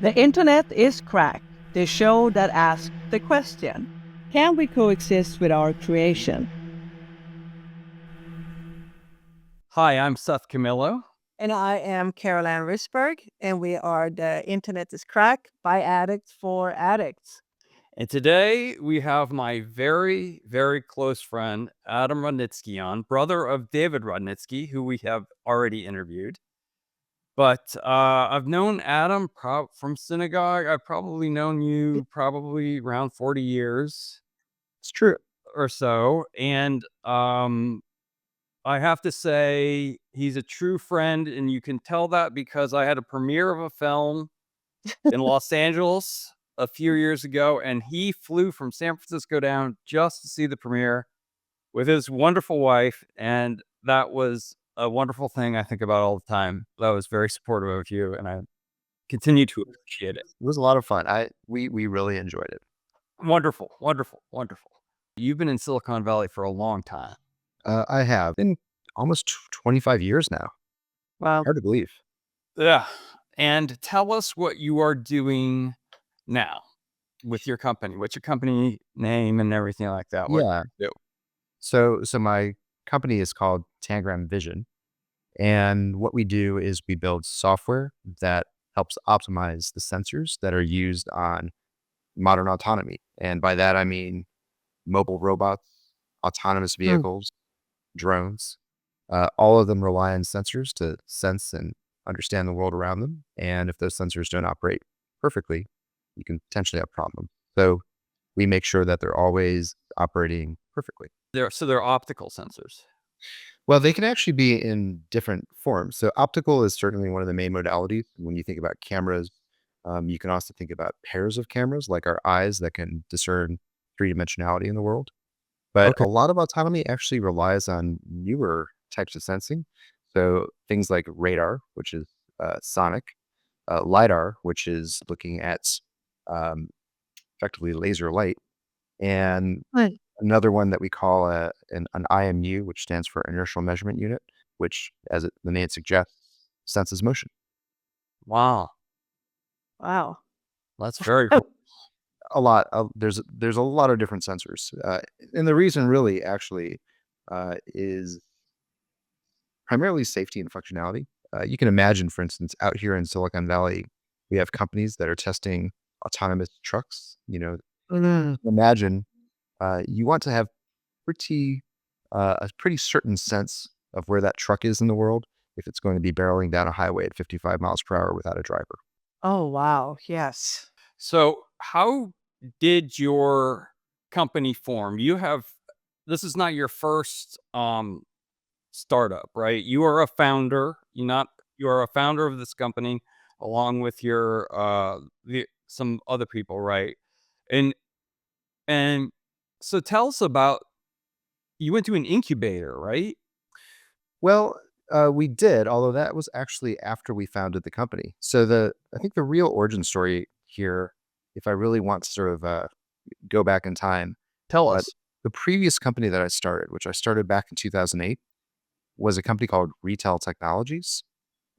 The internet is cracked, the show that asks the question, can we coexist with our creation? Hi, I'm Seth Camillo. And I am Caroline Risberg, and we are the Internet is Cracked by Addicts for Addicts. And today we have my very, very close friend, Adam Rodnitzky on, brother of David Rodnitzky, who we have already interviewed. But I've known Adam from synagogue. I've probably known you probably around 40 years. It's true. Or so. And I have to say he's a true friend, and you can tell that because I had a premiere of a film in Los Angeles a few years ago, and he flew from San Francisco down just to see the premiere with his wonderful wife, and that was a wonderful thing I think about all the time. That was very supportive of you, and I continue to appreciate it. It was a lot of fun. We really enjoyed it. Wonderful, wonderful, wonderful. You've been in Silicon Valley for a long time. I have been almost 25 years now. Wow. Hard to believe. Yeah. And tell us what you are doing now with your company. What's your company name and everything like that? What Yeah. do you do? So my company is called Tangram Vision. And what we do is we build software that helps optimize the sensors that are used on modern autonomy. And by that, I mean mobile robots, autonomous vehicles, drones. All of them rely on sensors to sense and understand the world around them. And if those sensors don't operate perfectly, you can potentially have problems. So we make sure that they're always operating perfectly. They're optical sensors. Well, they can actually be in different forms. So optical is certainly one of the main modalities. When you think about cameras, you can also think about pairs of cameras, like our eyes that can discern three-dimensionality in the world. But Okay. a lot of autonomy actually relies on newer types of sensing. So things like radar, which is sonic, LiDAR, which is looking at um, effectively laser light, and Right. another one that we call an IMU, which stands for Inertial Measurement Unit, which, the name suggests, senses motion. Wow. Wow. That's very cool. A lot. There's a lot of different sensors, and the reason really actually is primarily safety and functionality. You can imagine, for instance, out here in Silicon Valley, we have companies that are testing autonomous trucks. Imagine you want to have a pretty certain sense of where that truck is in the world if it's going to be barreling down a highway at 55 miles per hour without a driver. Oh, wow. Yes. So how did your company form? This is not your first startup, right? You are a founder. You are a founder of this company along with your some other people, right? And and so tell us about, you went to an incubator, right? Well, we did, although that was actually after we founded the company. So I think the real origin story here, if I really want to sort of go back in time, Tell but us. the previous company that I started, which I started back in 2008, was a company called Retail Technologies.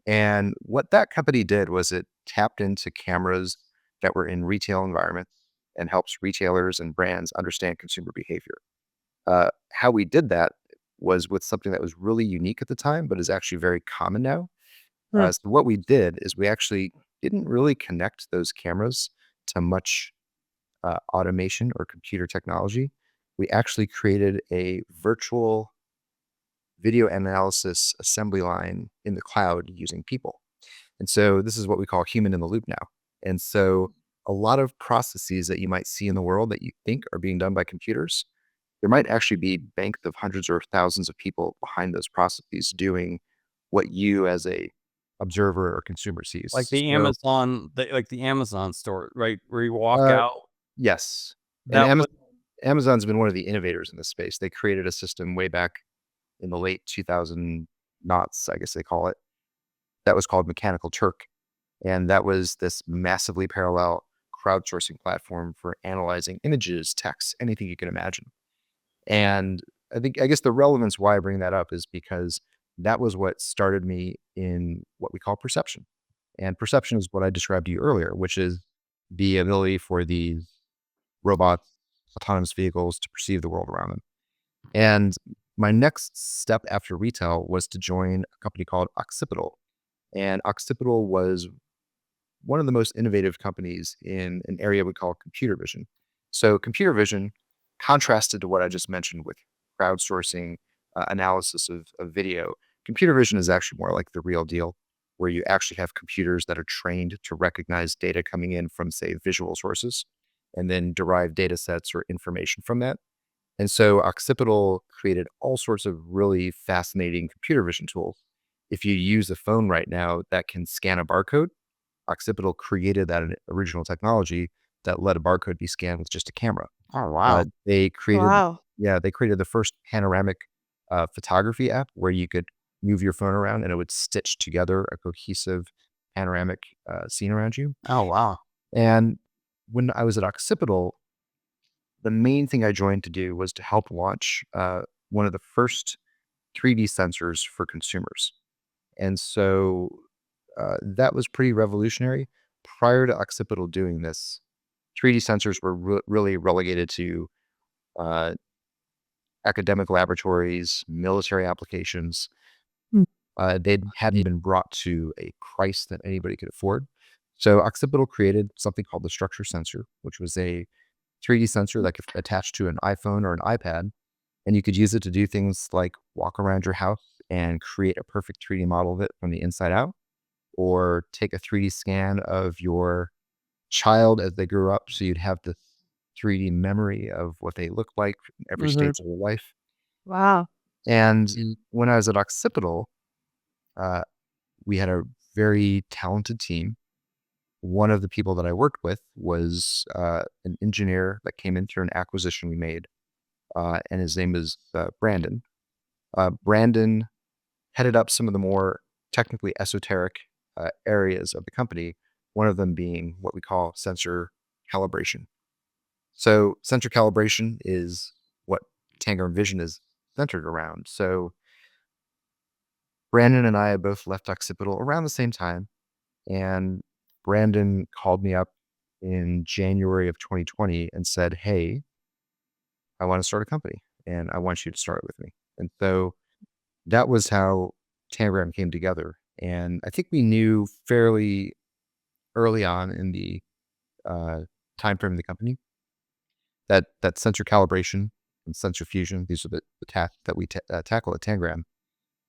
And what that company did was it tapped into cameras that were in retail environments and helps retailers and brands understand consumer behavior. How we did that was with something that was really unique at the time, but is actually very common now. Hmm. So what we did is we actually didn't really connect those cameras to much automation or computer technology. We actually created a virtual video analysis assembly line in the cloud using people. And so this is what we call human in the loop now. And so a lot of processes that you might see in the world that you think are being done by computers, there might actually be banks of hundreds or thousands of people behind those processes doing what you as a observer or consumer sees. Like the So, Amazon store, right? Where you walk uh, out. yes. And That was Amazon's been one of the innovators in this space. They created a system way back in the late 2000 knots, I guess they call it, that was called Mechanical Turk. And that was this massively parallel crowdsourcing platform for analyzing images, text, anything you can imagine. And I guess the relevance why I bring that up is because that was what started me in what we call perception. And perception is what I described to you earlier, which is the ability for these robots, autonomous vehicles to perceive the world around them. And my next step after retail was to join a company called Occipital. And Occipital was one of the most innovative companies in an area we call computer vision. So computer vision, contrasted to what I just mentioned with crowdsourcing analysis of video, computer vision is actually more like the real deal, where you actually have computers that are trained to recognize data coming in from, say, visual sources, and then derive data sets or information from that. And so Occipital created all sorts of really fascinating computer vision tools. If you use a phone right now that can scan a barcode, Occipital created that original technology that let a barcode be scanned with just a camera. Oh, wow. They created, Wow. they created the first panoramic photography app where you could move your phone around and it would stitch together a cohesive panoramic scene around you. Oh, wow. And when I was at Occipital, the main thing I joined to do was to help launch one of the first 3D sensors for consumers. And so that was pretty revolutionary. Prior to Occipital doing this, 3D sensors were really relegated to uh, academic laboratories, military applications. Mm. They hadn't been brought to a price that anybody could afford. So Occipital created something called the structure sensor, which was a 3D sensor that could attach to an iPhone or an iPad, and you could use it to do things like walk around your house and create a perfect 3D model of it from the inside out, or take a 3D scan of your child as they grew up, so you'd have the 3D memory of what they look like in every Mhm. stage of their life. Wow. And when I was at Occipital, uh, we had a very talented team. One of the people that I worked with was an engineer that came in through an acquisition we made, and his name is Brandon. Brandon headed up some of the more technically esoteric areas of the company, one of them being what we call sensor calibration. So sensor calibration is what Tangram Vision is centered around. So Brandon and I both left Occipital around the same time, and Brandon called me up in January of 2020 and said, "Hey, I want to start a company and I want you to start it with me." And so that was how Tangram came together. And I think we knew fairly early on in the time frame of the company that sensor calibration and sensor fusion, these are the tasks that we tackle at Tangram,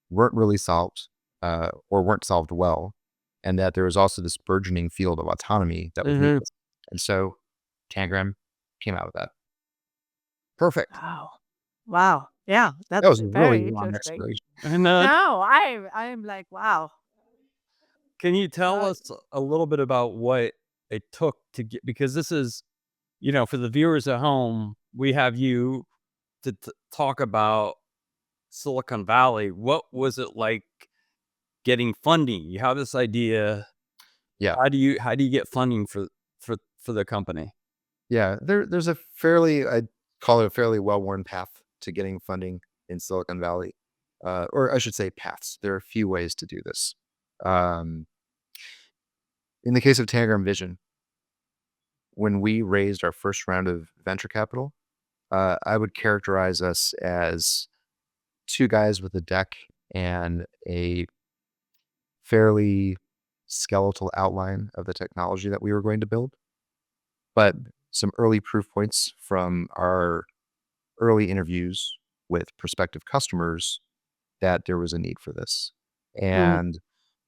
weren't really solved or weren't solved well. And that there was also this burgeoning field of autonomy that was needed. And so Tangram came out with that. Perfect. Wow. Wow. Yeah, That that's was a really very long interesting. explanation. And No, I'm like, wow. can you tell Uh, us a little bit about what it took to get, because this is, you know, for the viewers at home, we have you to talk about Silicon Valley. What was it like getting funding? You have this idea. Yeah. How do you get funding for the company? Yeah. There's a fairly, I'd call it a fairly well-worn path to getting funding in Silicon Valley. Or I should say paths. There are a few ways to do this. Um, in the case of Tangram Vision, when we raised our first round of venture capital, I would characterize us as two guys with a deck and a fairly skeletal outline of the technology that we were going to build, but some early proof points from our early interviews with prospective customers that there was a need for this. And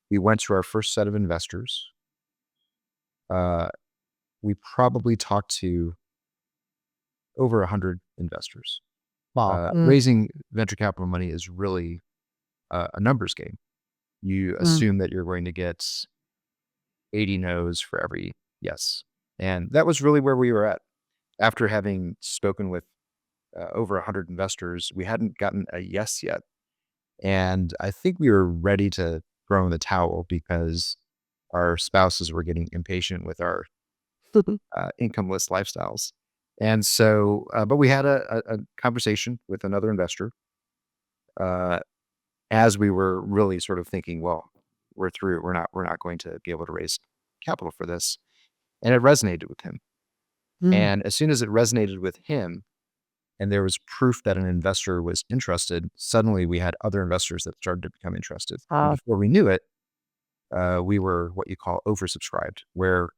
we went to our first set of investors. We probably talked to over 100 investors. Wow. Raising venture capital money is really a numbers game. You assume that you're going to get 80 no's for every yes. And that was really where we were at. After having spoken with over 100 investors, we hadn't gotten a yes yet. And I think we were ready to throw in the towel because our spouses were getting impatient with our incomeless lifestyles. And so, but we had a conversation with another investor as we were really sort of thinking, well, we're through. We're not going to be able to raise capital for this. And it resonated with him. Mm. And as soon as it resonated with him, and there was proof that an investor was interested, suddenly we had other investors that started to become interested. And Uh, before we knew it, we were what you call oversubscribed, where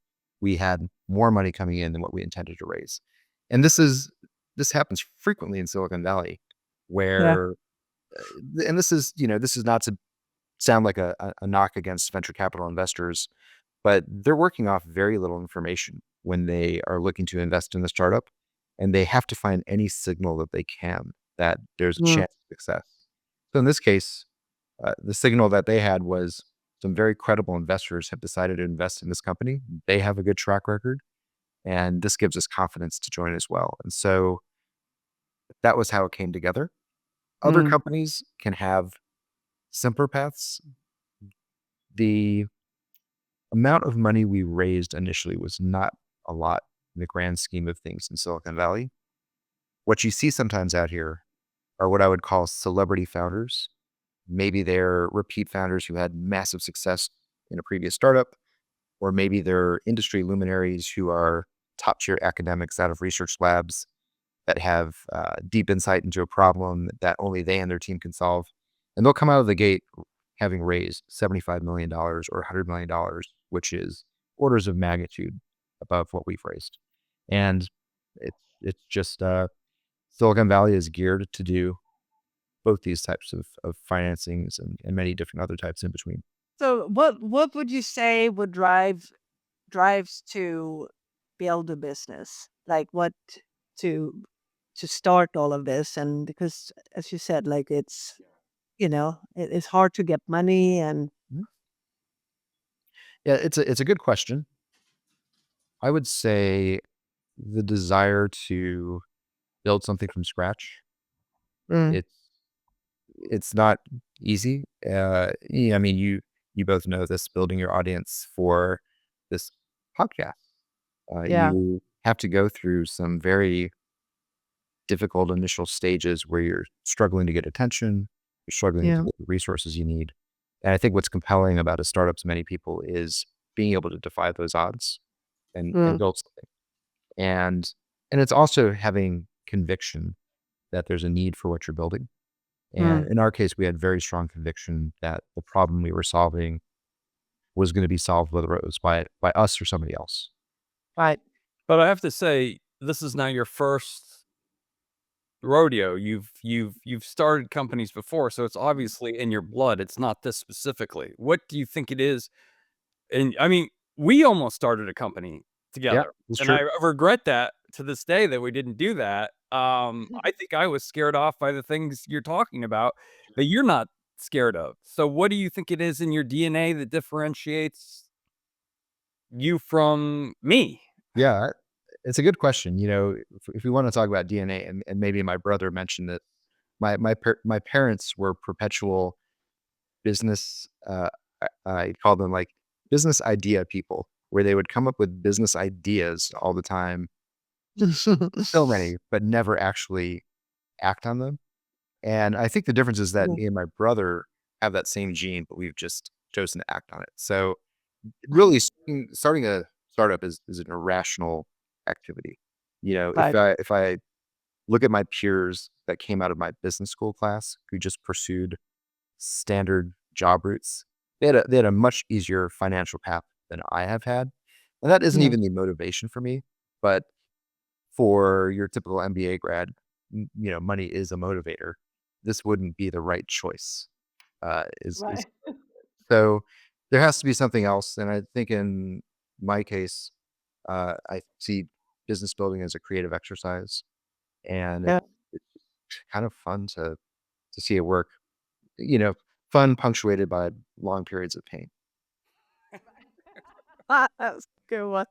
we had more money coming in than what we intended to raise. And this happens frequently in Silicon Valley, yeah. where and this is, this is not to sound like a knock against venture capital investors, but they're working off very little information when they are looking to invest in the startup, and they have to find any signal that they can that there's a Mm. chance of success. So in this case, the signal that they had was some very credible investors have decided to invest in this company. They have a good track record, and this gives us confidence to join as well. And so that was how it came together. Other Mm. companies can have simpler paths. The amount of money we raised initially was not a lot in the grand scheme of things in Silicon Valley. What you see sometimes out here are what I would call celebrity founders. Maybe they're repeat founders who had massive success in a previous startup, or maybe they're industry luminaries who are top tier academics out of research labs that have deep insight into a problem that only they and their team can solve. And they'll come out of the gate having raised $75 million or $100 million, which is orders of magnitude above what we've raised. And it's just Silicon Valley is geared to do both these types of financings and many different other types in between. So what would you say would drives to build a business? Like what to to start all of this? And because as you said, like it's hard to get money and Mhm. Yeah, it's a good question. I would say the desire to build something from scratch. Mm. It's it's not easy. I mean, you both know this. Building your audience for this podcast, Yeah. you have to go through some very difficult initial stages where you're struggling to get attention, you're struggling to Yeah. get the resources you need. And I think what's compelling about a startup to many people is being able to defy those odds and Mm. build something. And and it's also having conviction that there's a need for what you're building. And Mm. in our case, we had very strong conviction that the problem we were solving was going to be solved, whether it was by us or somebody else. Right. But I have to say, this is not your first rodeo. You've started companies before, so it's obviously in your blood. It's not this specifically. What do you think it is? And I mean, we almost started a company Yeah, together, it's and true. I regret that to this day that we didn't do that. I think I was scared off by the things you're talking about that you're not scared of. So what do you think it is in your DNA that differentiates you from me? Yeah, it's a good question. If we want to talk about DNA, and maybe my brother mentioned that my parents were perpetual business. I call them like business idea people, where they would come up with business ideas all the time, so many, but never actually act on them. And I think the difference is that Yeah. me and my brother have that same gene, but we've just chosen to act on it. So really starting a startup is an irrational activity. If Right. I look at my peers that came out of my business school class who just pursued standard job routes, they had a much easier financial path than I have had. And that isn't Yeah. even the motivation for me, but for your typical MBA grad, money is a motivator. This wouldn't be the right choice. Is Right. so there has to be something else. And I think in my case, I see business building as a creative exercise, and Yeah. it's kind of fun to see it work. You know, fun punctuated by long periods of pain. That's a good one.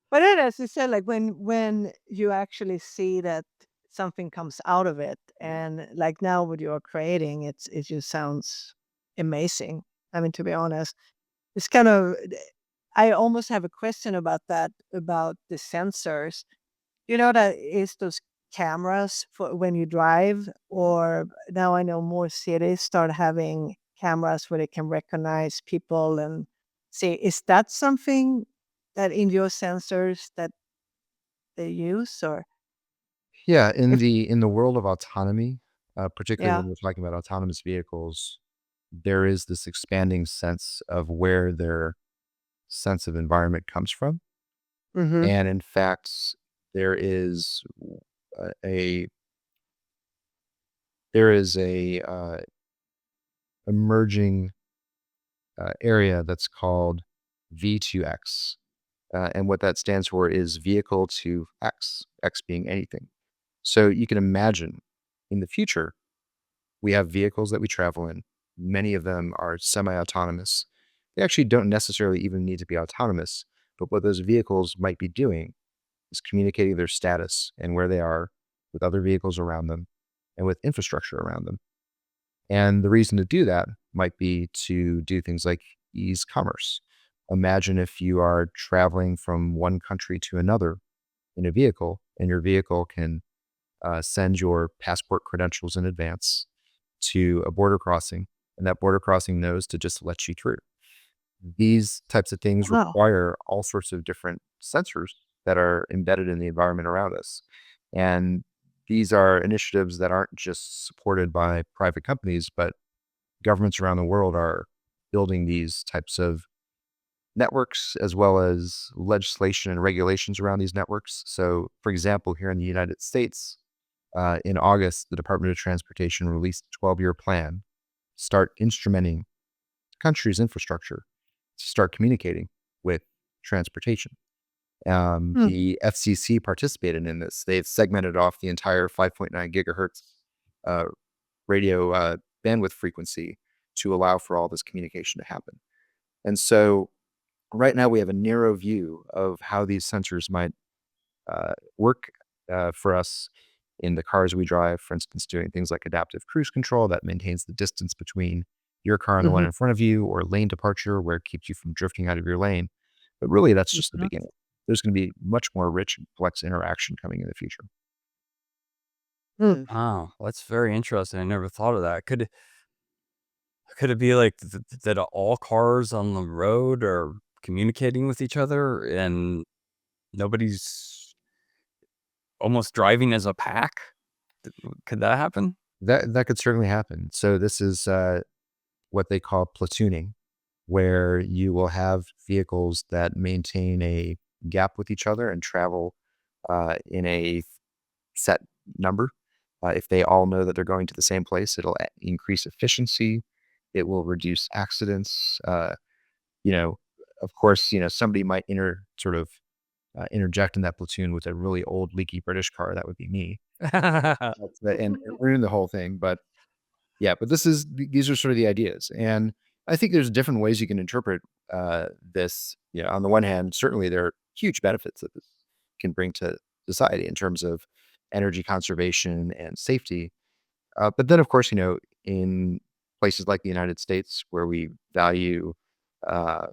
But then, as you said, like when you actually see that something comes out of it, and like now what you're creating, it just sounds amazing. I mean, to be honest, it's kind of. I almost have a question about that, about the sensors. That is those cameras for when you drive, or now I know more cities start having cameras where they can recognize people and see. Is that something that in your sensors that they use, or Yeah, in if the world of autonomy, particularly yeah? when we're talking about autonomous vehicles, there is this expanding sense of where their sense of environment comes from. Mm-hmm. And in fact, there is a emerging area that's called V2X. And what that stands for is vehicle to X, X being anything. So you can imagine in the future, we have vehicles that we travel in. Many of them are semi-autonomous. They actually don't necessarily even need to be autonomous, but what those vehicles might be doing is communicating their status and where they are with other vehicles around them and with infrastructure around them. And the reason to do that might be to do things like ease commerce. Imagine if you are traveling from one country to another in a vehicle, and your vehicle can send your passport credentials in advance to a border crossing, and that border crossing knows to just let you through. These types of things Wow. require all sorts of different sensors that are embedded in the environment around us. And these are initiatives that aren't just supported by private companies, but governments around the world are building these types of networks as well as legislation and regulations around these networks. So, for example, here in the United States, in August, the Department of Transportation released a 12-year plan to start instrumenting the country's infrastructure to start communicating with transportation. Hmm. The FCC participated in this. They've segmented off the entire 5.9 gigahertz uh, radio bandwidth frequency to allow for all this communication to happen. And so right now we have a narrow view of how these sensors might work for us in the cars we drive, for instance, doing things like adaptive cruise control that maintains the distance between your car and the one Mm-hmm. in front of you, or lane departure where it keeps you from drifting out of your lane. But really, that's just the Mm-hmm. beginning. There's going to be much more rich and complex interaction coming in the future. Hmm. Wow, that's very interesting. I never thought of that. Could it be like that all cars on the road are communicating with each other and nobody's almost driving as a pack? Could that happen? That could certainly happen. So this is what they call platooning, where you will have vehicles that maintain a gap with each other and travel in a set number. If they all know that they're going to the same place, it'll increase efficiency. It will reduce accidents. You know, of course, somebody might interject in that platoon with a really old, leaky British car. That would be me, and ruin the whole thing. But yeah, but these are sort of the ideas, and I think there's different ways you can interpret this. On the one hand, certainly there are huge benefits that this can bring to society in terms of energy conservation and safety. But then, of course, in places like the United States, where we value uh,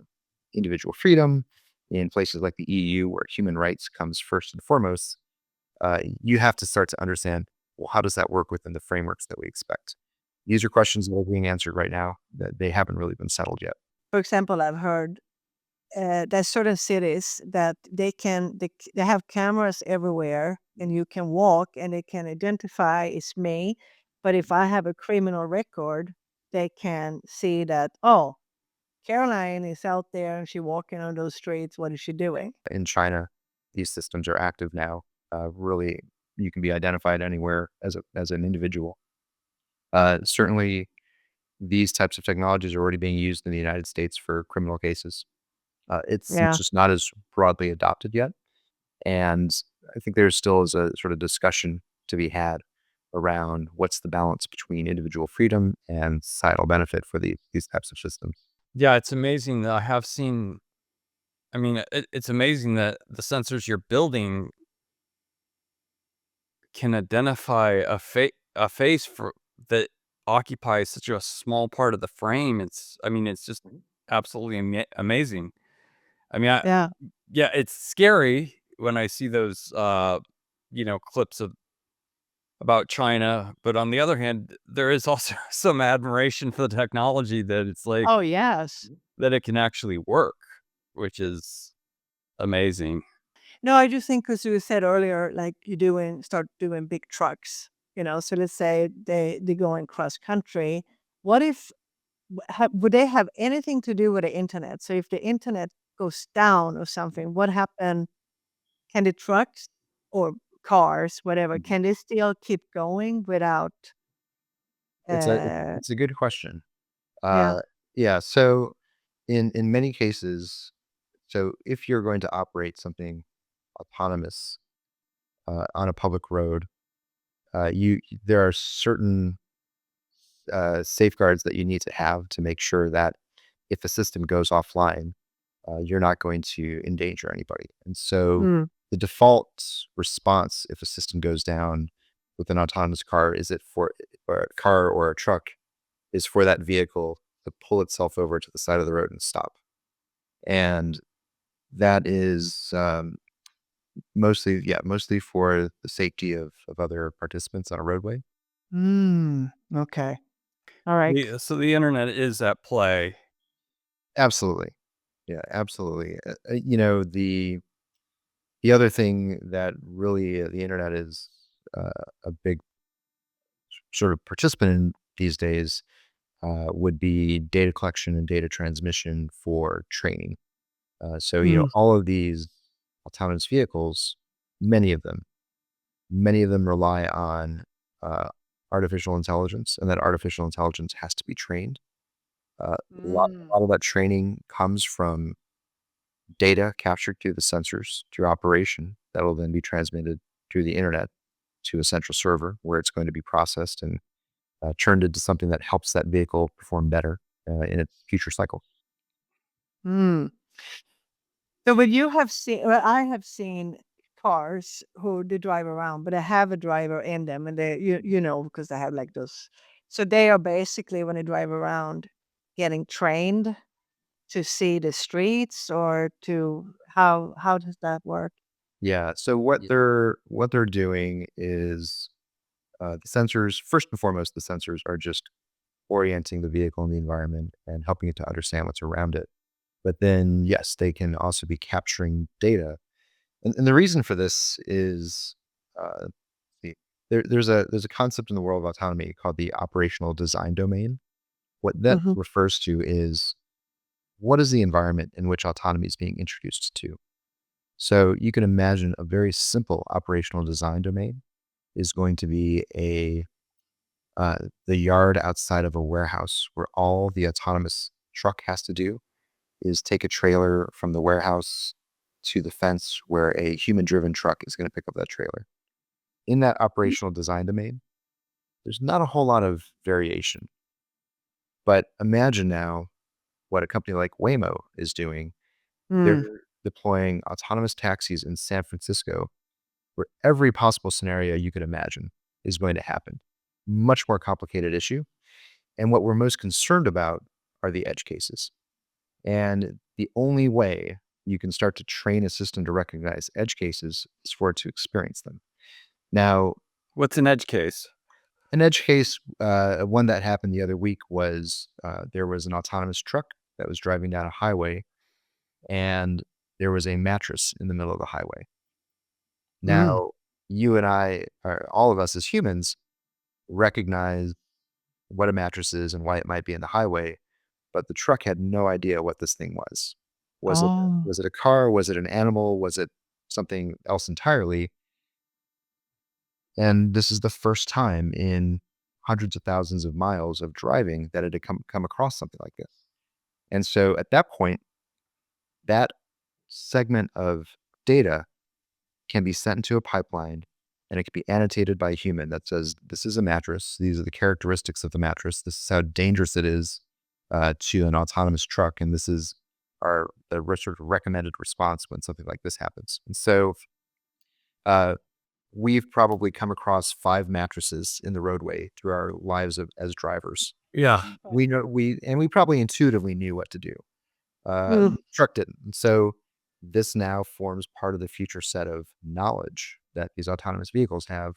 individual freedom, in places like the EU, where human rights comes first and foremost, you have to start to understand, well, how does that work within the frameworks that we expect? These are questions that are being answered right now that they haven't really been settled yet. For example, I've heard there's certain cities that they have cameras everywhere, and you can walk, and they can identify it's me. But if I have a criminal record, they can see that, oh, Caroline is out there and she walking on those streets. What is she doing? In China, these systems are active now. Really, you can be identified anywhere as an individual. Certainly, these types of technologies are already being used in the United States for criminal cases. It's Yeah. just not as broadly adopted yet. And I think there still is a sort of discussion to be had around what's the balance between individual freedom and societal benefit for these types of systems. Yeah, it's amazing that I have seen. I mean, it's amazing that the sensors you're building can identify a face for that occupies such a small part of the frame. I mean, it's just absolutely amazing. I mean, Yeah. yeah, it's scary when I see those, clips of about China, but on the other hand, there is also some admiration for the technology that it's like Oh, yes. that it can actually work, which is amazing. No, I just think because you said earlier, like start doing big trucks, so let's say they go in cross country. What if, would they have anything to do with the internet? So if the internet goes down or something, what happen? Can the trucks or cars, whatever, can they still keep going without, It's a uh, it's a good question. yeah. Yeah. So in many cases, so if you're going to operate something autonomous on a public road, there are certain safeguards that you need to have to make sure that if a system goes offline, you're not going to endanger anybody. And so Mm, the default response if a system goes down with an autonomous car is it for or a car or a truck is for that vehicle to pull itself over to the side of the road and stop. And that is mostly for the safety of other participants on a roadway. okay. All right. So the internet is at play. Absolutely. Yeah, absolutely. The other thing that really the internet is uh, a big sort of participant in these days would be data collection and data transmission for training. So, Mm, all of these autonomous vehicles, many of them, many of them rely on uh, artificial intelligence, and that artificial intelligence has to be trained. A mm, lot of that training comes from data captured through the sensors through operation that will then be transmitted through the internet to a central server where it's going to be processed and turned into something that helps that vehicle perform better in its future cycle. mm. So would you have seen, well, I have seen cars who they drive around, but they have a driver in them and because they have like those. So they are basically, when they drive around, getting trained to see the streets or how does that work? Yeah. So what they're doing is the sensors. First and foremost, the sensors are just orienting the vehicle in the environment and helping it to understand what's around it. But then, yes, they can also be capturing data. And the reason for this is uh, the, there's a concept in the world of autonomy called the operational design domain. What that Mhm. refers to is what is the environment in which autonomy is being introduced to. So you can imagine a very simple operational design domain is going to be uh, the yard outside of a warehouse where all the autonomous truck has to do is take a trailer from the warehouse to the fence where a human driven truck is going to pick up that trailer. In that operational design domain, there's not a whole lot of variation. But imagine now what a company like Waymo is doing. Mm. They're deploying autonomous taxis in San Francisco where every possible scenario you could imagine is going to happen. Much more complicated issue. And what we're most concerned about are the edge cases. And the only way you can start to train a system to recognize edge cases is for it to experience them. Now, What's an edge case? an edge case, one that happened the other week was there was an autonomous truck that was driving down a highway and there was a mattress in the middle of the highway. Mm. Now, you and I, or all of us as humans, recognize what a mattress is and why it might be in the highway, but the truck had no idea what this thing was. Was it Oh. was it a car? Was it an animal? Was it something else entirely? And this is the first time in hundreds of thousands of miles of driving that it had come across something like this. And so at that point, that segment of data can be sent into a pipeline and it can be annotated by a human that says, this is a mattress. These are the characteristics of the mattress. This is how dangerous it is to an autonomous truck. And this is the sort of recommended response when something like this happens. And so uh, we've probably come across 5 mattresses in the roadway through our lives as drivers. Yeah. We probably intuitively knew what to do. Mm. Truck didn't. And so this now forms part of the future set of knowledge that these autonomous vehicles have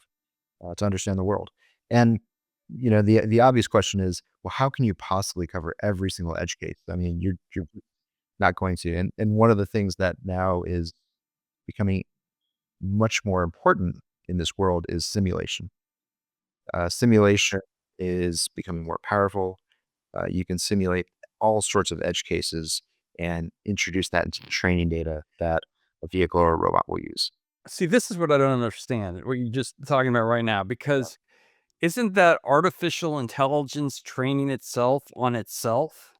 to understand the world. And the obvious question is, well, how can you possibly cover every single edge case? I mean, you're not going to. And one of the things that now is becoming much more important in this world is simulation. Simulation is becoming more powerful. You can simulate all sorts of edge cases and introduce that into the training data that a vehicle or a robot will use. See, this is what I don't understand, what you're just talking about right now, because isn't that artificial intelligence training itself on itself?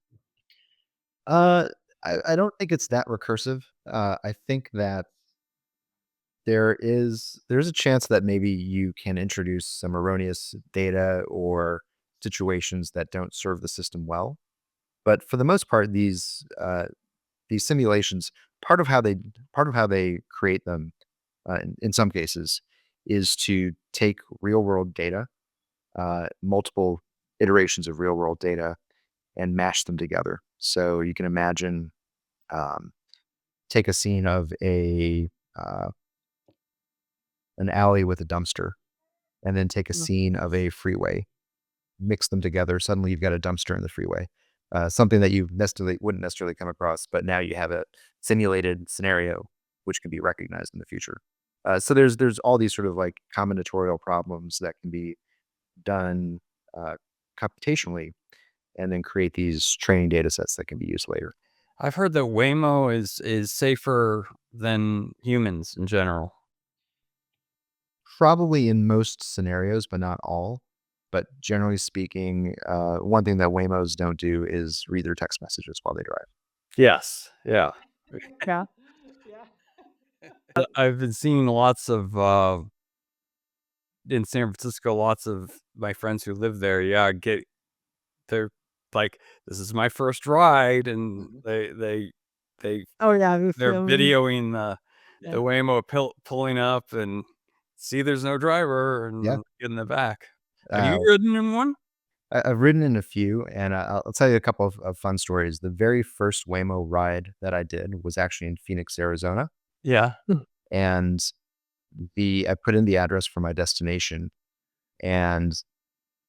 Uh, I don't think it's that recursive. I think that there's a chance that maybe you can introduce some erroneous data or situations that don't serve the system well. But for the most part, these simulations, part of how they create them, in some cases, is to take real world data, multiple iterations of real world data, and mash them together. So you can imagine, um, take a scene of uh, an alley with a dumpster, and then take a Mm. scene of a freeway, mix them together. Suddenly, you've got a dumpster in the freeway. Something that you wouldn't necessarily come across, but now you have a simulated scenario which can be recognized in the future. So there's all these sort of like combinatorial problems that can be done uh, computationally, and then create these training data sets that can be used later. I've heard that Waymo is safer than humans in general. Probably in most scenarios, but not all. But generally speaking, one thing that Waymos don't do is read their text messages while they drive. Yes. Yeah. Yeah. I've been seeing lots of in San Francisco, lots of my friends who live there, they're like, this is my first ride, and they Oh yeah, we they're filming. videoing Yeah. the Waymo pulling up and see there's no driver Yeah. and get in the back. Have Uh, you ridden in one? I've ridden in a few, and I'll tell you a couple of fun stories. The very first Waymo ride that I did was actually in Phoenix, Arizona, Yeah. and I put in the address for my destination, and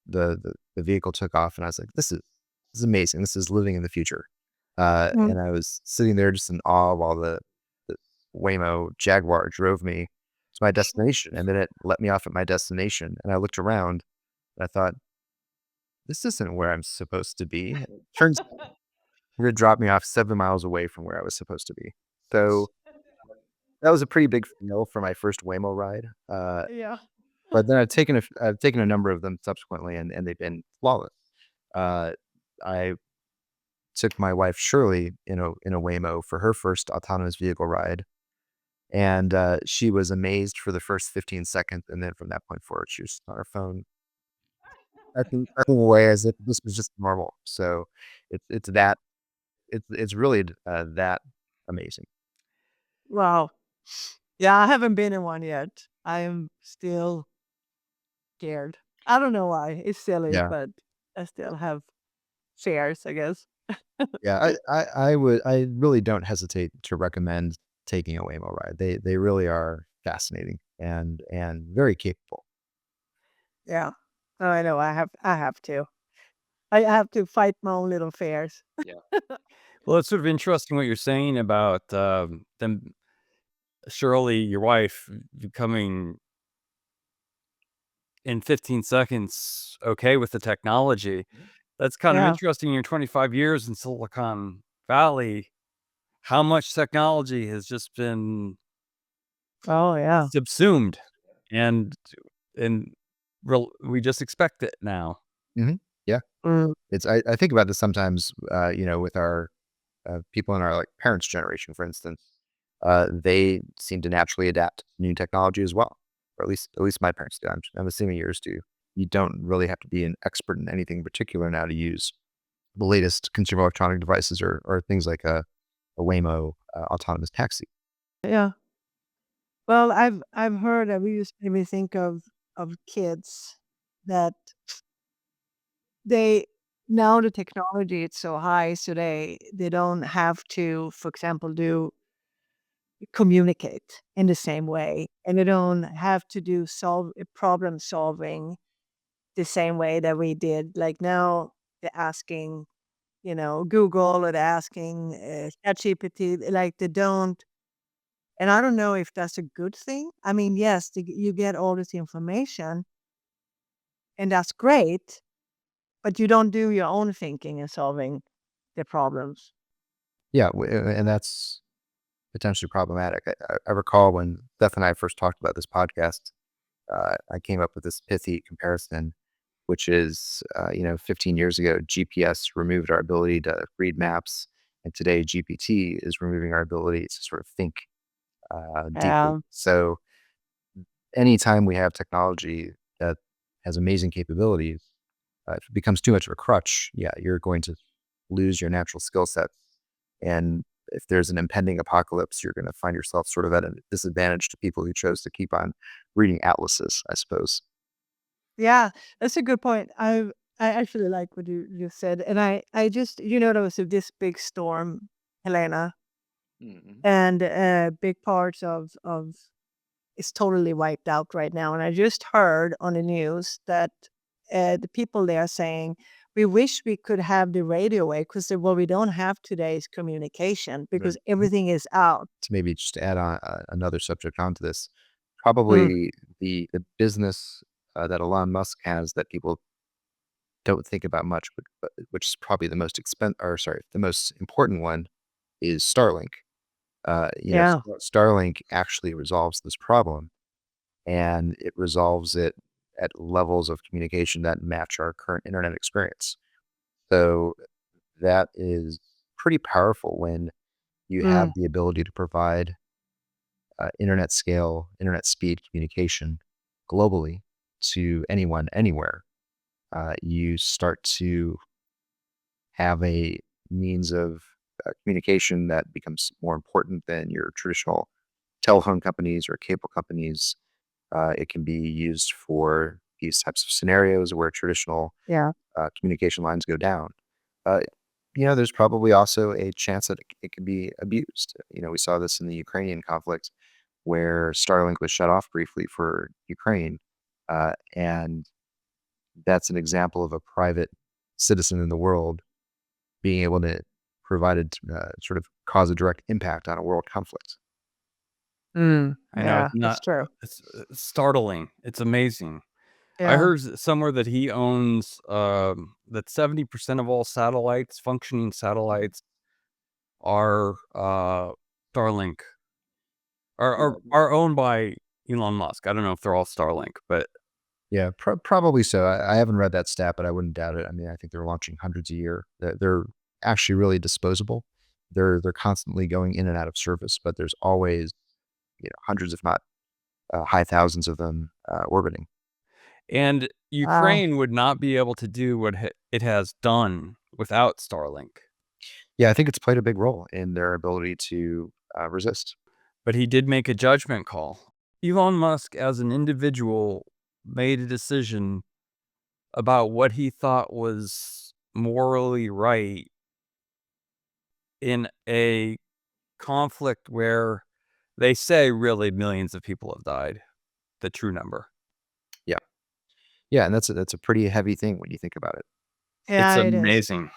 the vehicle took off, and I was like, "This is amazing. This is living in the future." Mm. And I was sitting there just in awe while the Waymo Jaguar drove me to my destination, and then it let me off at my destination, and I looked around, and I thought, "This isn't where I'm supposed to be." And it turns out it dropped me off 7 miles away from where I was supposed to be. So that was a pretty big fail for my first Waymo ride. Yeah. But then I've taken a number of them subsequently, and they've been flawless. Uh, I took my wife Shirley in a Waymo for her first autonomous vehicle ride, and she was amazed for the first 15 seconds, and then from that point forward, she was on her phone, typing away as if this was just normal. So it's really that amazing. Wow. Yeah, I haven't been in one yet. I am still scared. I don't know why. It's silly, Yeah, but I still have fears, I guess. yeah. I really don't hesitate to recommend taking a Waymo ride. They really are fascinating and very capable. Yeah. Oh, I know. I have to. I have to fight my own little fears. Well, it's sort of interesting what you're saying about them, Shirley, your wife, becoming in 15 seconds okay with the technology. That's kind of Yeah. interesting in your 25 years in Silicon Valley, how much technology has just been Oh, yeah. subsumed and and we just expect it now. Hmm. Yeah, Mm. I think about this sometimes. With our people in our like parents' generation, for instance, they seem to naturally adapt to new technology as well, or at least my parents do. I'm assuming yours do. You don't really have to be an expert in anything in particular now to use the latest consumer electronic devices or things like a Waymo autonomous taxi. Yeah. Well, I've heard that we used to maybe think of kids that they now the technology is so high, so they don't have to, for example, do communicate in the same way, and they don't have to do problem solving the same way that we did. Like now, they're asking, Google, or they're asking ChatGPT. Like they don't, and I don't know if that's a good thing. I mean, yes, you get all this information, and that's great, but you don't do your own thinking and solving the problems. Yeah, and that's potentially problematic. I recall when Beth and I first talked about this podcast, I came up with this pithy comparison, which is, 15 years ago, GPS removed our ability to read maps, and today GPT is removing our ability to sort of think deeply. Yeah. So anytime we have technology that has amazing capabilities, if it becomes too much of a crutch, yeah, you're going to lose your natural skill sets. And if there's an impending apocalypse, you're going to find yourself sort of at a disadvantage to people who chose to keep on reading atlases, I suppose. Yeah, that's a good point. I actually like what you said, and I just there was this big storm, Helena, and big parts of it's totally wiped out right now. And I just heard on the news that the people there are saying we wish we could have the radio wave because what we don't have today is communication because everything is out. To maybe just add on another subject onto this, Mm. probably the business that Elon Musk has that people don't think about much, but which is probably the most the most important one is Starlink. Yeah. Starlink actually resolves this problem, and it resolves it at levels of communication that match our current internet experience. So that is pretty powerful when you have Mm. the ability to provide internet scale, internet speed communication globally to anyone, anywhere. You start to have a means of communication that becomes more important than your traditional telephone companies or cable companies. It can be used for these types of scenarios where traditional Yeah. communication lines go down. Uh, there's probably also a chance that it can be abused. We saw this in the Ukrainian conflict where Starlink was shut off briefly for Ukraine. And that's an example of a private citizen in the world being able to provide sort of cause a direct impact on a world conflict. Mm. I know Yeah, it's that's not. true. It's startling. It's amazing. I Yeah. heard somewhere that he owns that 70% of all satellites, functioning satellites, are Starlink, are owned by Elon Musk. I don't know if they're all Starlink, but Yeah, probably so. I haven't read that stat, but I wouldn't doubt it. I mean, I think they're launching hundreds a year. They're actually really disposable. They're constantly going in and out of service, but there's always hundreds, if not high thousands of them orbiting. and Wow. Ukraine would not be able to do what it has done without Starlink. Yeah, I think it's played a big role in their ability to resist. But he did make a judgment call. Elon Musk, as an individual, made a decision about what he thought was morally right in a conflict where they say really millions of people have died, the true number. Yeah, yeah, and that's a pretty heavy thing when you think about it. Yeah, It's it is. amazing.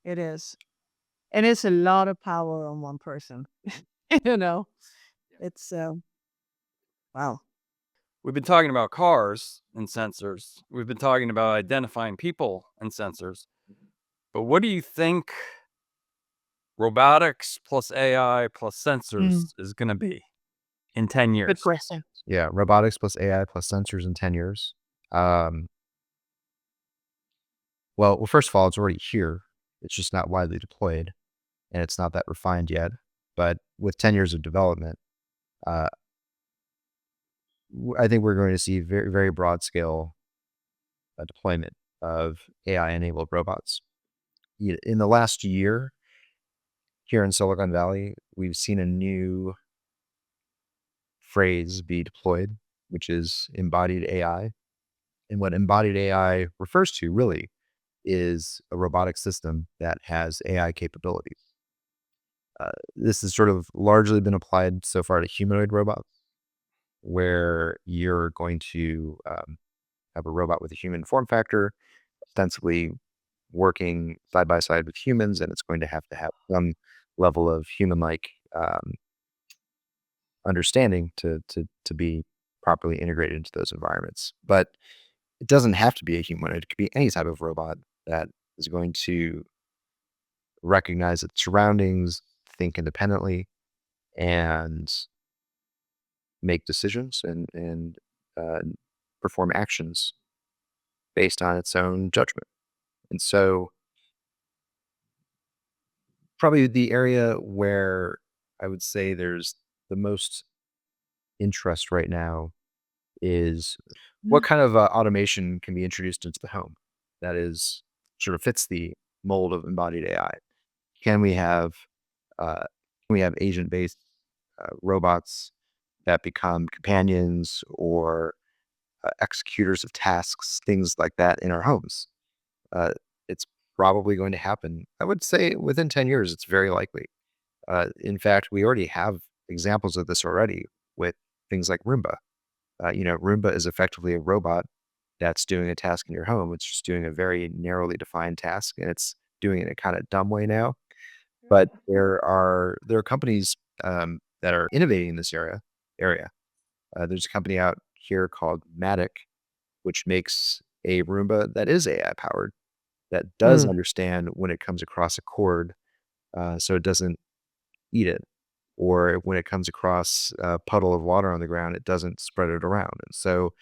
It is. And it's a lot of power on one person. you know, it's wow. We've been talking about cars and sensors. We've been talking about identifying people and sensors. But what do you think robotics plus AI plus sensors is going to be in 10 Good years? question. Yeah, robotics plus AI plus sensors in 10 years. Well, first of all, it's already here. It's just not widely deployed, and it's not that refined yet. But with 10 years of development, uh, I think we're going to see very, very broad scale deployment of AI-enabled robots. In the last year, here in Silicon Valley, we've seen a new phrase be deployed, which is embodied AI. And what embodied AI refers to really is a robotic system that has AI capabilities. This has sort of largely been applied so far to humanoid robots, where you're going to have a robot with a human form factor, ostensibly working side by side with humans, and it's going to have some level of human-like understanding to be properly integrated into those environments. But it doesn't have to be a humanoid. It could be any type of robot that is going to recognize its surroundings, think independently, and make decisions and uh, perform actions based on its own judgment. And so, probably the area where I would say there's the most interest right now is what kind of automation can be introduced into the home that is sort of fits the mold of embodied AI. Can we have uh, agent-based robots that become companions or executors of tasks, things like that in our homes? It's probably going to happen. I would say within 10 years, it's very likely. In fact, we already have examples of this already with things like Roomba. Roomba is effectively a robot that's doing a task in your home. It's just doing a very narrowly defined task, and it's doing it in a kind of dumb way now. But there are companies that are innovating in this area. There's a company out here called Matic, which makes a Roomba that is AI powered, that does understand when it comes across a cord, so it doesn't eat it, or when it comes across a puddle of water on the ground, it doesn't spread it around. And so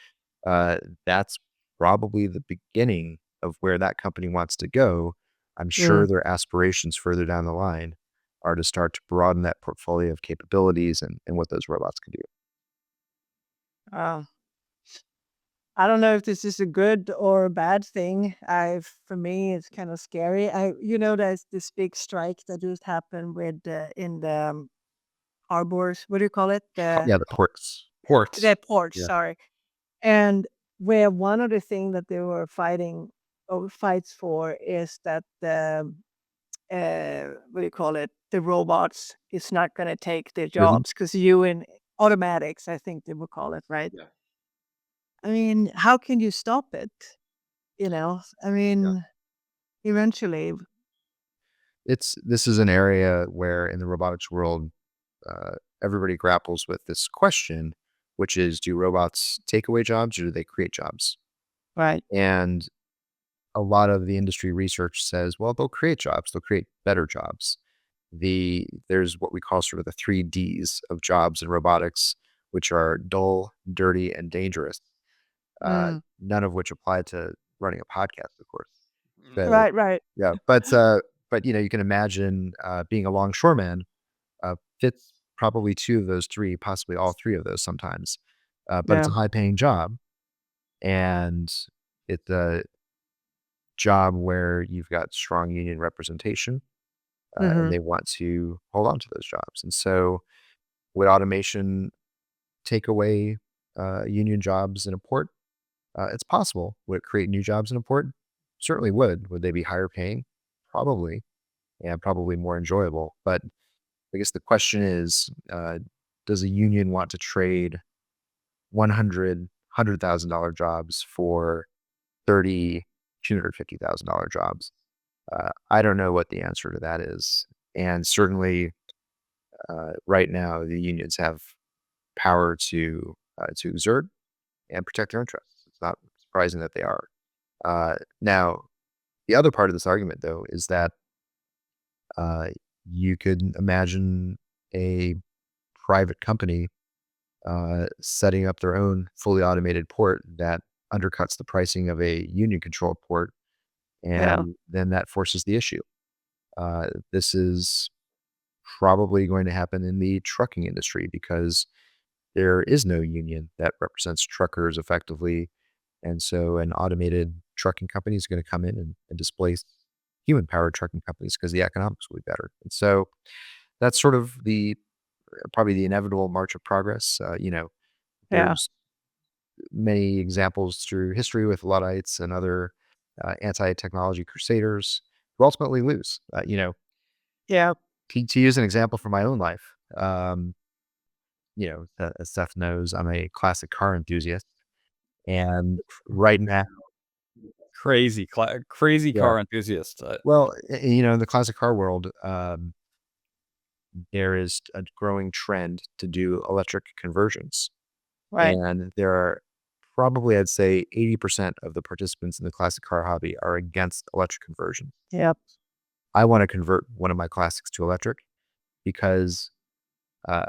that's probably the beginning of where that company wants to go. I'm sure Mm. their aspirations further down the line are to start to broaden that portfolio of capabilities and what those robots can do. Wow. I don't know if this is a good or a bad thing. For me, it's kind of scary. There's this big strike that just happened with in the harbors. What do you call it? Yeah, the ports. The ports. Yeah. Sorry. And where one of the things that they were fighting or fights for is that the what do you call it? The robots is not going to take their Mhm. jobs because you in automatics, I think they would call it, right? Yeah. I mean, how can you stop it? I Yeah. mean, eventually, This is an area where in the robotics world, everybody grapples with this question, which is, do robots take away jobs or do they create jobs? right? And a lot of the industry research says, well, they'll create jobs, they'll create better jobs. There's what we call sort of the 3 Ds of jobs in robotics, which are dull, dirty, and dangerous. Mm. None of which apply to running a podcast, of course. So Right, right. yeah, but you can imagine being a longshoreman fits probably 2 of those 3, possibly all 3 of those sometimes. But it's Yeah. a high-paying job, and it's a job where you've got strong union representation, and Hmm. they want to hold on to those jobs. And so, would automation take away union jobs in a port? It's possible. Would it create new jobs in a port? Certainly would. Would they be higher paying? Probably, and probably more enjoyable. But I guess the question is, does a union want to trade 100,000 jobs for 30, $250,000 jobs? I don't know what the answer to that is. And certainly, right now, the unions have power to exert and protect their interests. It's not surprising that they are. Now, the other part of this argument, though, is that uh, you could imagine a private company setting up their own fully automated port that undercuts the pricing of a union controlled port, Yeah. and then that forces the issue. This is probably going to happen in the trucking industry because there is no union that represents truckers effectively. And so an automated trucking company is going to come in and displace human powered trucking companies because the economics will be better. And so that's sort of probably the inevitable march of progress. Yeah. There's many examples through history with Luddites and other anti-technology crusaders who ultimately lose. Yeah. to use an example from my own life, as Seth knows, I'm a classic car enthusiast, and right now, Crazy, crazy yeah, car enthusiast. well, in the classic car world, there is a growing trend to do electric conversions. Right. And there are probably, I'd say, 80% of the participants in the classic car hobby are against electric conversion. Yep. I want to convert one of my classics to electric because uh,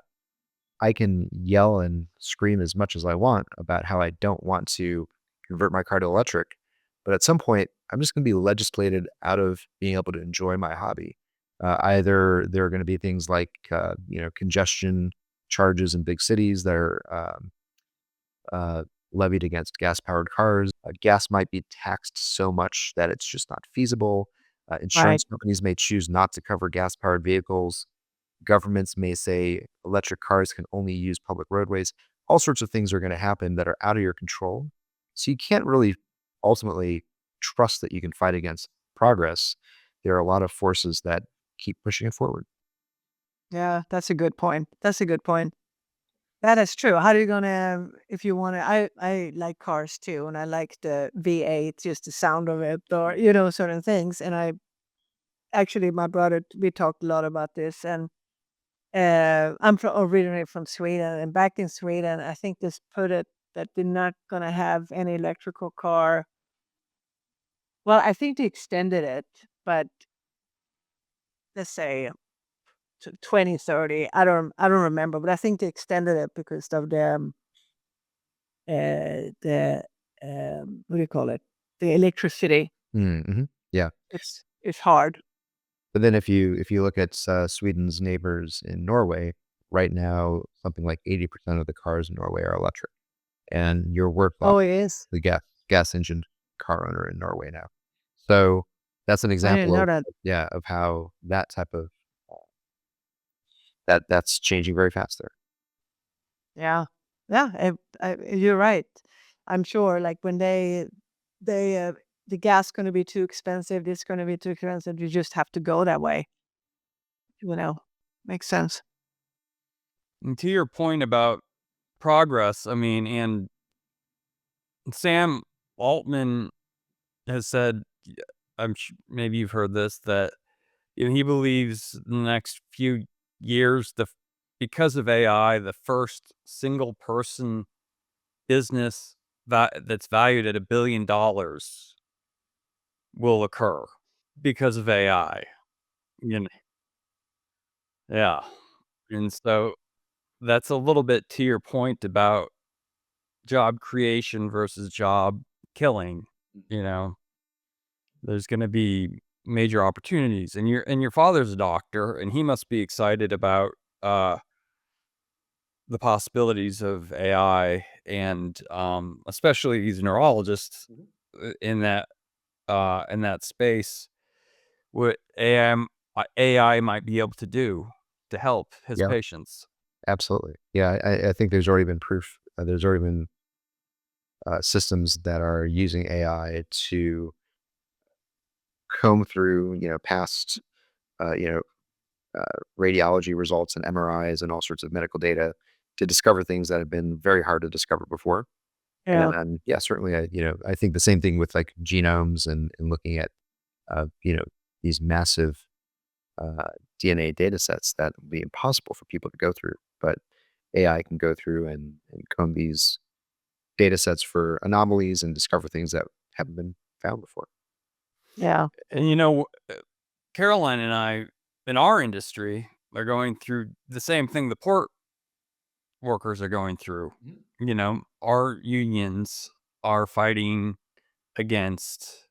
I can yell and scream as much as I want about how I don't want to convert my car to electric. But at some point, I'm just going to be legislated out of being able to enjoy my hobby. Either there are going to be things like, congestion charges in big cities that are uh, levied against gas-powered cars. Gas might be taxed so much that it's just not feasible. Right. Insurance companies may choose not to cover gas-powered vehicles. Governments may say electric cars can only use public roadways. All sorts of things are going to happen that are out of your control. So you can't really ultimately trust that you can fight against progress. There are a lot of forces that keep pushing it forward. Yeah, that's a good point. That's a good point. That is true. How are you gonna, if you want to? I like cars too, and I like the V8, just the sound of it, or certain things. And I actually, my brother, we talked a lot about this, and I'm originally from Sweden, and back in Sweden, I think this put it that they're not gonna have any electrical car. Well, I think they extended it, but let's say to 2030. I don't remember, but I think they extended it because of the what do you call it? The electricity. Mm-hmm. Yeah. It's hard. But then if you look at Sweden's neighbors in Norway, right now, something like 80% of the cars in Norway are electric. And you're worth off Oh, it is. the gas engine car owner in Norway now. So that's an I didn't example know of, that. of how that type of that's changing very fast there. Yeah, yeah. You're right. I'm sure. Like when the gas going to be too expensive, this going to be too expensive. You just have to go that way. You know, makes sense. And to your point about progress, I mean, and Sam Altman has said, maybe you've heard this, that he believes in the next few years, because of AI, the first single person business that's valued at $1 billion will occur because of AI. You know, yeah, and so that's a little bit to your point about job creation versus job killing. You know, there's going to be major opportunities, and your father's a doctor, and he must be excited about the possibilities of AI, and especially he's a neurologist in that space. What AI might be able to do to help his Yeah, patients. absolutely. Yeah, I think there's already been proof. There's already been systems that are using AI to comb through, past, uh, you know, radiology results and MRIs and all sorts of medical data to discover things that have been very hard to discover before. Yeah, And yeah, certainly, I think the same thing with like genomes and looking at, uh, you know, these massive uh, DNA data sets that would be impossible for people to go through. But AI can go through and comb these data sets for anomalies and discover things that haven't been found before. yeah, And Caroline and I, in our industry, are going through the same thing the port workers are going through. Our unions are fighting against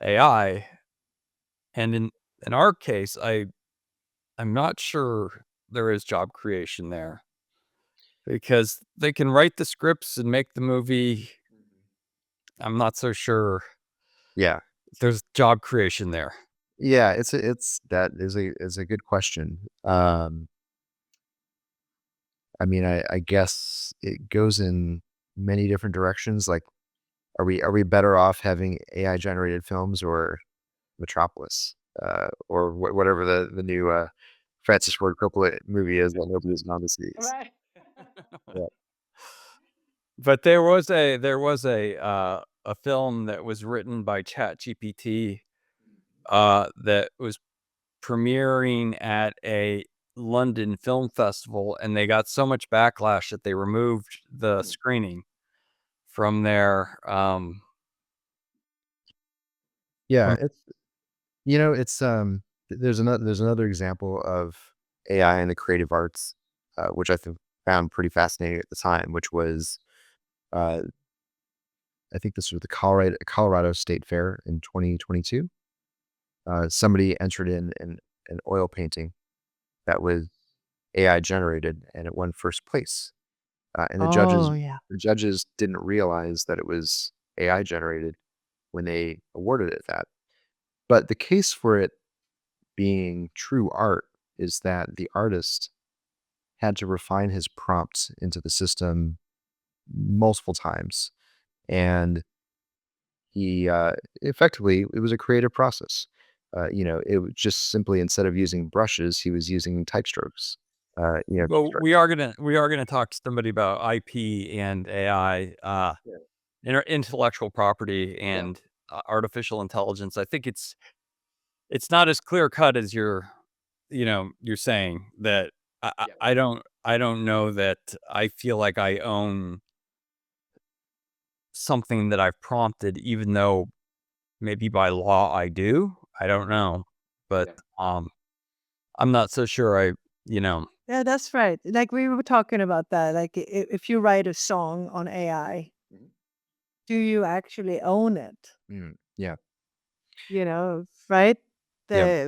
AI, and in our case, I'm not sure there is job creation there because they can write the scripts and make the movie. I'm not so sure Yeah, there's job creation there. yeah, it's that is a good question. I mean, I guess it goes in many different directions. Like, are we better off having AI generated films or Metropolis, or whatever the new Francis Ford Coppola movie is that nobody's gone to see. Right. But there was a film that was written by ChatGPT that was premiering at a London film festival, and they got so much backlash that they removed the screening from their Yeah, it's there's another example of AI in the creative arts, which I found pretty fascinating at the time, which was uh, I think this was the Colorado State Fair in 2022. Somebody entered in an oil painting that was AI generated, and it won first place. And Oh, yeah. the judges didn't realize that it was AI generated when they awarded it that. But the case for it being true art is that the artist had to refine his prompts into the system multiple times, and he effectively it was a creative process. It was just simply instead of using brushes, he was using type strokes. well, we are gonna talk to somebody about IP and AI, Yeah. intellectual property and artificial intelligence. I think it's not as clear cut as you're saying that. I don't know that I feel like I own something that I've prompted, even though maybe by law I do. I don't know, but I'm not so sure. Yeah, that's right. Like we were talking about that. Like if you write a song on AI, Mhm. do you actually own it? Yeah. Right? Yeah.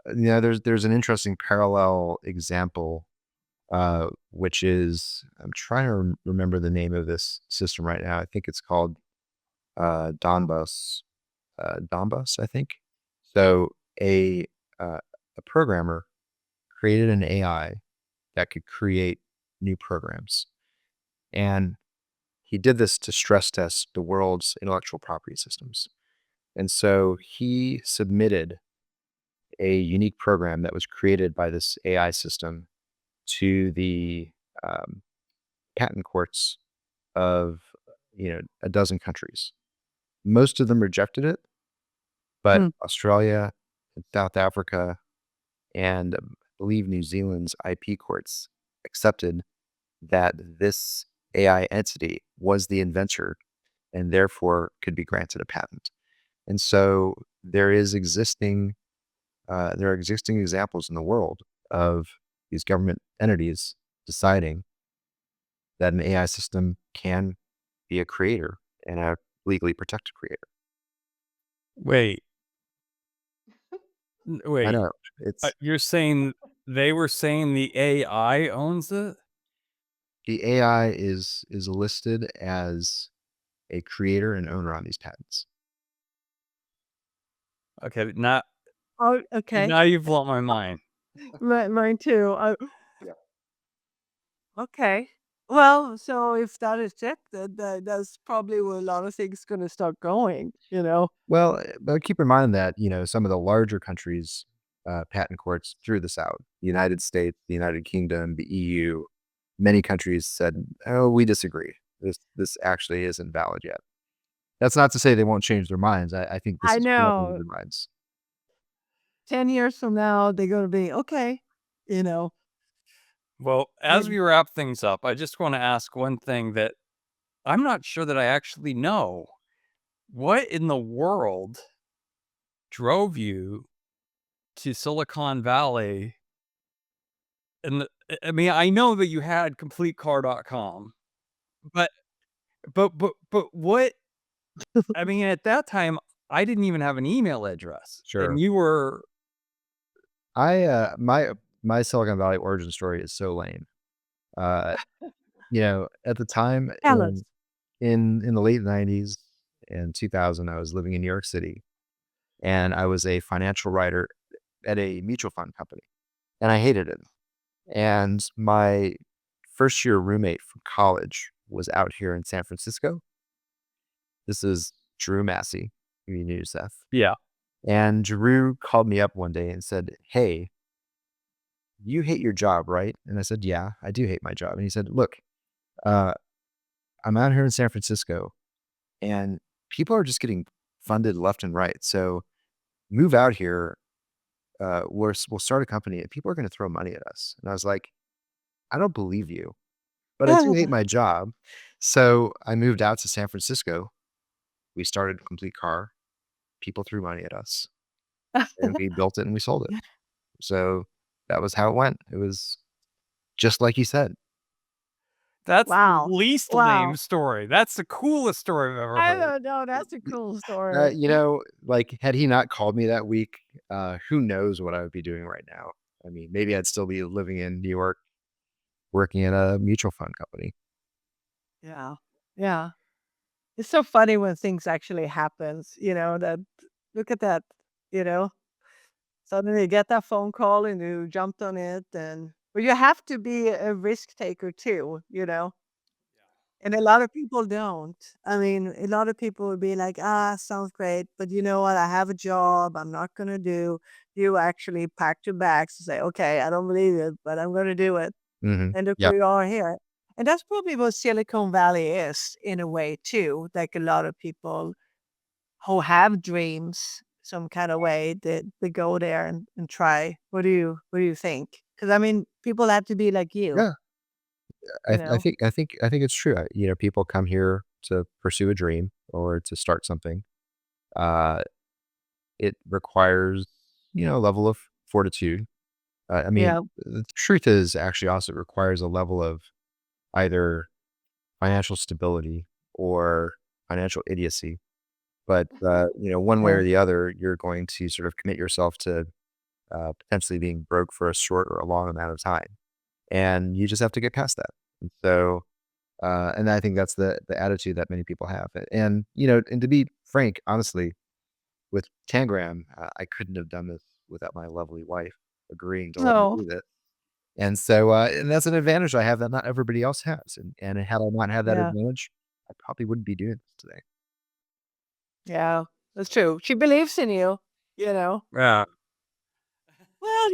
The There's an interesting parallel example, which is I'm trying to remember the name of this system right now. I think it's called Donbus. Donbus, I think. So uh, a programmer created an AI that could create new programs, and he did this to stress test the world's intellectual property systems. And so he submitted a unique program that was created by this AI system to the um, patent courts of a dozen countries. Most of them rejected it, but Hmm. Australia and South Africa and I believe New Zealand's IP courts accepted that this AI entity was the inventor and therefore could be granted a patent. And so there are existing examples in the world of these government entities deciding that an AI system can be a creator and a legally protected creator. Wait, I wait. know it's You're saying they were saying the AI owns it? the AI is listed as a creator and owner on these patents. Okay, Oh, okay. now you've blown my mind. Mine too. Yeah. Okay. Well, so if that is it, that's probably where a lot of things gonna start going. Well, but keep in mind that some of the larger countries, patent courts threw this out. The United States, the United Kingdom, the EU, many countries said, "Oh, we disagree. This actually isn't valid yet." That's not to say they won't change their minds. I think this I is changing know. their minds. 10 years from now, they're gonna be okay. You know. Well, as we Maybe. wrap things up, I just want to ask one thing that I'm not sure that I actually know. What in the world drove you to Silicon Valley? I mean, I know that you had CompleteCar.com, but what? I mean, at that time, I didn't even have an email address, and Sure. you were My Silicon Valley origin story is so lame. Uh, at the time Tell us. in the late 90s and 2000, I was living in New York City, and I was a financial writer at a mutual fund company, and I hated it. And my first year roommate from college was out here in San Francisco. This is Drew Massey, who you knew, Seth. yeah. And Drew called me up one day and said, "Hey, you hate your job, right? And I said, yeah, I do hate my job. And he said, look, uh, I'm out here in San Francisco and people are just getting funded left and right. So move out here. We'll start a company and people are going to throw money at us. And I was like, I don't believe you, but I do hate my job. So I moved out to San Francisco. We started Complete Car. People threw money at us and we built it and we sold it. So that was how it went. It was just like you said. That's the Wow. least Wow. lame story. That's the coolest story I've ever I heard. don't know. That's a cool story. You know, like had he not called me that week, who knows what I would be doing right now? I mean, maybe I'd still be living in New York, working at a mutual fund company. Yeah. Yeah. It's so funny when things actually happens, that look at that, you know. Suddenly you get that phone call and you jumped on it but you have to be a risk taker too. And a lot of people don't. I mean, a lot of people would be like, sounds great, but you know what? I have a job. I'm not going to do. You actually packed your bags and say, okay, I don't believe it, but I'm going to do it. And look Yeah. where you are here. And that's probably what Silicon Valley is in a way too. Like a lot of people who have dreams some kind of way that they go there and try. What do you think? Because I mean, people have to be like you, Yeah. you I know? think it's true. You know, people come here to pursue a dream or to start something. Uh, it requires, a level of fortitude. I mean, Yeah. the truth is actually also it requires a level of either financial stability or financial idiocy. But, one way Yeah. or the other, you're going to sort of commit yourself to potentially being broke for a short or a long amount of time. And you just have to get past that. And so, and I think that's the attitude that many people have. And, and to be frank, honestly, with Tangram, I couldn't have done this without my lovely wife agreeing to let me No. do this. And so, and that's an advantage I have that not everybody else has. And had I not had that Yeah. advantage, I probably wouldn't be doing this today. Yeah. That's true. She believes in you. Yeah. Well,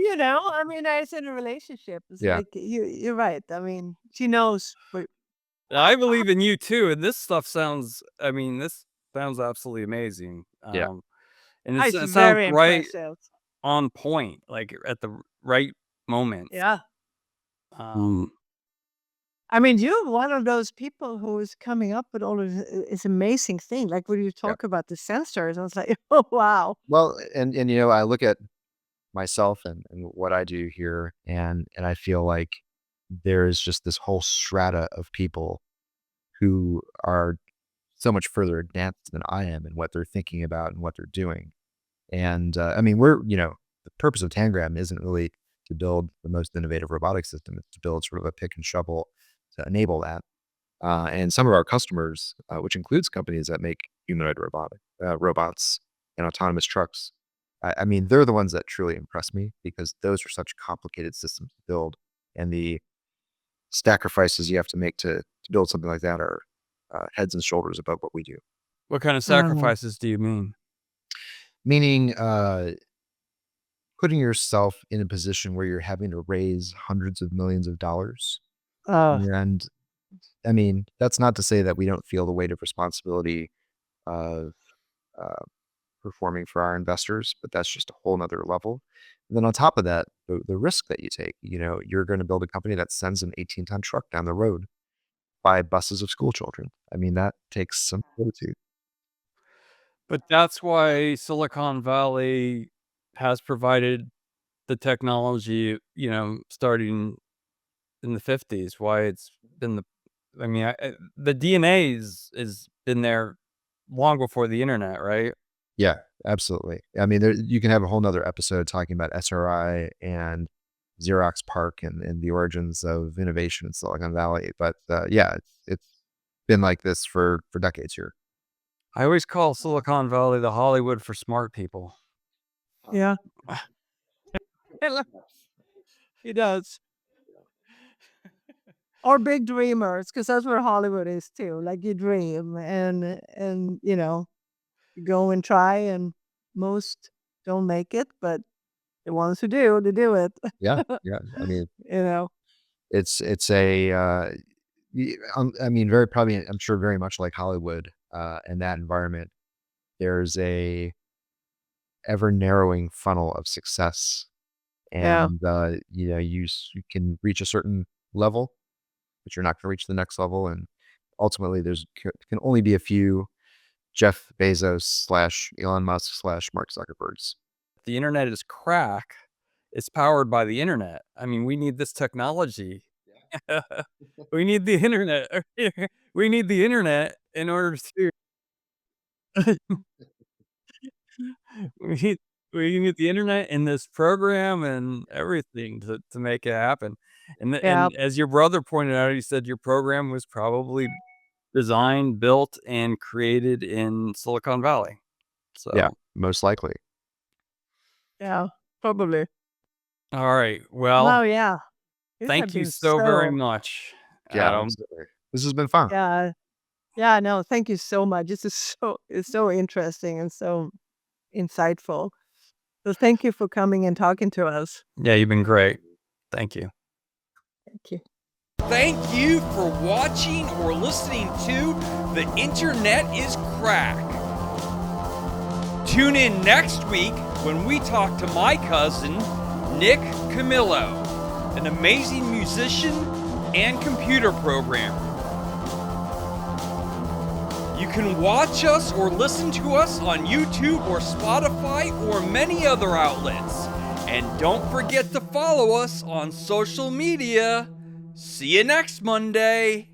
I mean, as in a relationship, it's Yeah. like you're right. I mean, she knows. But I believe in you too. And this stuff this sounds absolutely amazing. Yeah. And it's it sounds very right impressive. on point, like at the right moments. Yeah. Um, I mean, you're one of those people who is coming up with all of this amazing thing. Like when you Yeah. talk about the sensors, I was like, oh wow. Well, and I look at myself and what I do here, and I feel like there is just this whole strata of people who are so much further advanced than I am in what they're thinking about and what they're doing. And I mean, the purpose of Tangram isn't really to build the most innovative robotic system. It's to build sort of a pick and shovel to enable that. And some of our customers, which includes companies that make humanoid robots and autonomous trucks, I mean, they're the ones that truly impress me because those are such complicated systems to build, and the sacrifices you have to make to build something like that are heads and shoulders above what we do. what kind of Mm. sacrifices do you mean? Meaning, putting yourself in a position where you're having to raise hundreds of millions of dollars. Uh, And I mean, that's not to say that we don't feel the weight of responsibility of uh, performing for our investors, but that's just a whole nother level. And then on top of that, the risk that you take, you're going to build a company that sends an 18-ton truck down the road by buses of school children. I mean, that takes some fortitude. But that's why Silicon Valley has provided the technology, starting in the 50s, why it's been the DNA is been there long before the internet, right? Yeah, absolutely. I mean, you can have a whole nother episode talking about SRI and Xerox PARC and the origins of innovation in Silicon Valley. But yeah, it's been like this for decades here. I always call Silicon Valley the Hollywood for smart people. yeah. He does. Or big dreamers, because that's where Hollywood is too. Like you dream and you go and try, and most don't make it, but The ones who do, they do it. Yeah. Yeah. I mean, You know. it's a I mean, very probably, I'm sure, very much like Hollywood, in that environment, there's a ever narrowing funnel of success, Yeah. and you can reach a certain level, but you're not going to reach the next level, and ultimately there's can only be a few Jeff Bezos slash Elon Musk slash Mark Zuckerbergs. The internet is crack. It's powered by the internet. I mean, we need this technology. We need the internet. We need the internet in order to. we need we need the internet and this program and everything to make it happen. Yeah. And as your brother pointed out, he said your program was probably designed, built, and created in Silicon Valley. So Yeah, most likely. Yeah. Probably. all right. Well, Oh yeah. These have thank you been so very much, Yeah, Adam. absolutely. This has been fun. Yeah. Yeah. No. Thank you so much. This is it's so interesting and so insightful. So thank you for coming and talking to us. Yeah, you've been great. Thank you. Thank you. Thank you for watching or listening to The Internet is Crack. Tune in next week when we talk to my cousin, Nick Camillo, an amazing musician and computer programmer. You can watch us or listen to us on YouTube or Spotify or many other outlets. And don't forget to follow us on social media. See you next Monday.